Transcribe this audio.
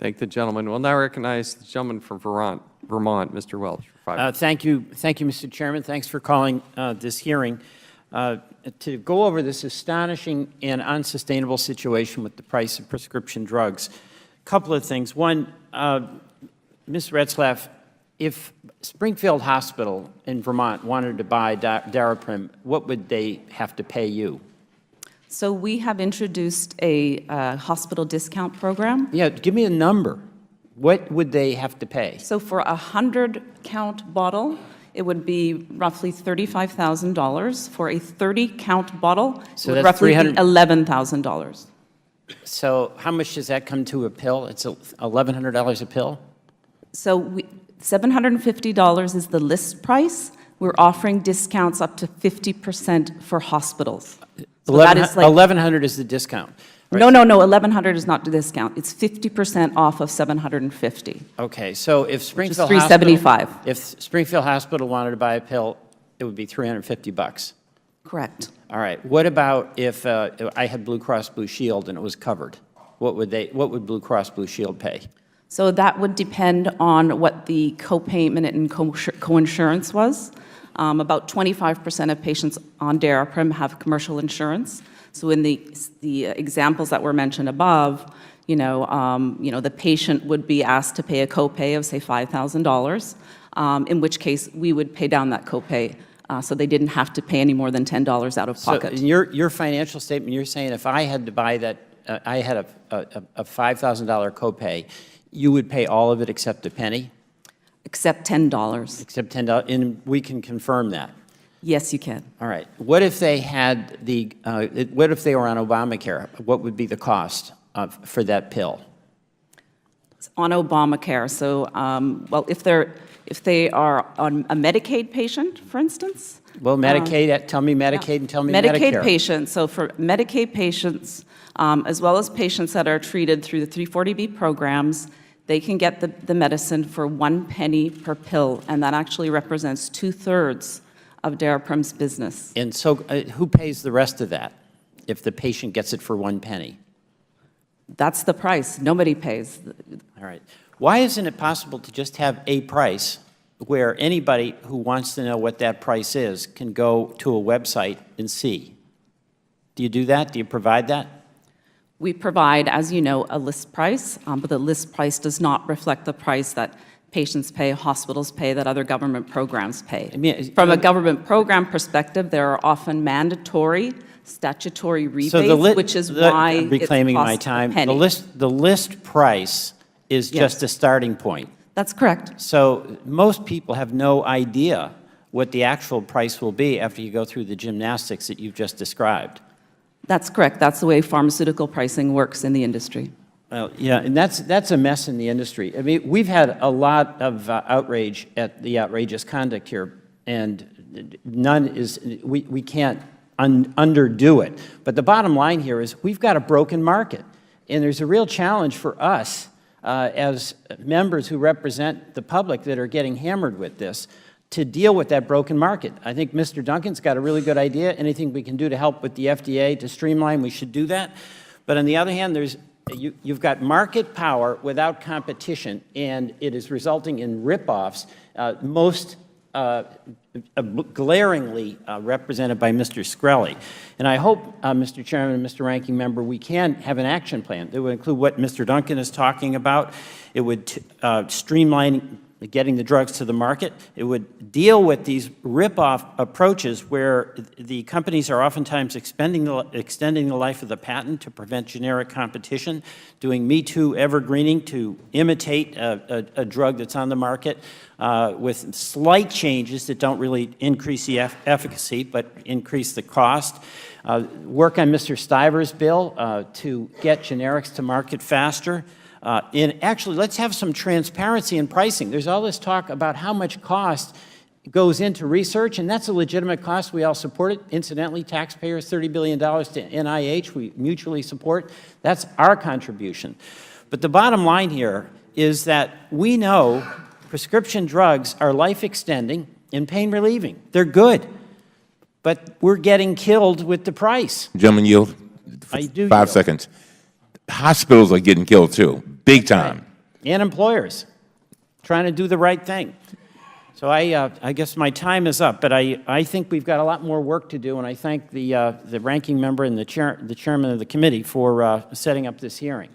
Thank the gentleman. We'll now recognize the gentleman from Vermont, Mr. Welch. For 5 minutes. Thank you, Mr. Chairman. Thanks for calling this hearing to go over this astonishing and unsustainable situation with the price of prescription drugs. A couple of things. One, Ms. Retzlaff, if Springfield Hospital in Vermont wanted to buy Daraprim, what would they have to pay you? So we have introduced a hospital discount program. Yeah, give me a number. What would they have to pay? So for a 100-count bottle, it would be roughly $35,000. For a 30-count bottle, So it would that's roughly be $300 $11,000. So how much does that come to a pill? It's $1,100 a pill? So $750 is the list price. We're offering discounts up to 50% for hospitals. So that is like, $1,100 is the discount. Right? no, $1,100 is not the discount. It's 50% off of $750. Okay, so if Springfield $375. If Springfield Hospital wanted to buy a pill, it would be $350. Correct. All right. What about if I had Blue Cross Blue Shield and it was covered? What would Blue Cross Blue Shield pay? So that would depend on what the copayment and coinsurance was. About 25% of patients on Daraprim have commercial insurance. So in the examples that were mentioned above, the patient would be asked to pay a copay of, say, $5,000, in which case we would pay down that copay, so they didn't have to pay any more than $10 out of pocket. So in your financial statement, you're saying if I had to buy that, I had a $5,000 copay, you would pay all of it except a penny? Except $10. Except $10, and we can confirm that. Yes, you can. All right. What if they had what if they were on Obamacare? What would be the cost for that pill? It's on Obamacare. So, well, if they are on a Medicaid patient, for instance. Well, Medicaid. Tell me Medicaid and tell me Medicare. Medicaid patients. So for Medicaid patients, as well as patients that are treated through the 340B programs, they can get the medicine for 1 penny per pill, and that actually represents 2/3 of Daraprim's business. And so who pays the rest of that if the patient gets it for 1 penny? That's the price. Nobody pays. All right. Why isn't it possible to just have a price where anybody who wants to know what that price is can go to a website and see? Do you do that? Do you provide that? We provide, as you know, a list price, but the list price does not reflect the price that patients pay, hospitals pay, that other government programs pay. From a government program perspective, there are often mandatory statutory rebates, which is why I'm reclaiming my time. The list price is just a starting point. That's correct. So most people have no idea what the actual price will be after you go through the gymnastics that you've just described. That's correct. That's the way pharmaceutical pricing works in the industry. Well, yeah, and that's a mess in the industry. I mean, we've had a lot of outrage at the outrageous conduct here, and we can't underdo it. But the bottom line here is we've got a broken market, and there's a real challenge for us as members who represent the public that are getting hammered with this to deal with that broken market. I think Mr. Duncan's got a really good idea. Anything we can do to help with the FDA to streamline, we should do that. But on the other hand, you've got market power without competition, and it is resulting in rip-offs, most glaringly represented by Mr. Skrelly. And I hope, Mr. Chairman and Mr. Ranking Member, we can have an action plan that would include what Mr. Duncan is talking about. It would streamline getting the drugs to the market. It would deal with these rip-off approaches where the companies are oftentimes extending the life of the patent to prevent generic competition, doing Me Too evergreening to imitate a drug that's on the market with slight changes that don't really increase the efficacy but increase the cost. Work on Mr. Stiver's bill to get generics to market faster. And actually, let's have some transparency in pricing. There's all this talk about how much cost goes into research, and that's a legitimate cost. We all support it. Incidentally, taxpayers, $30 billion to NIH, we mutually support. That's our contribution. But the bottom line here is that we know prescription drugs are life-extending and pain-relieving. They're good, but we're getting killed with the price. Gentleman, yield. I do 5 yield. seconds. Hospitals are getting killed too, big time. and employers, trying to do the right thing. So I guess my time is up, but I think we've got a lot more work to do, and I thank the ranking member and the chairman of the committee for setting up this hearing.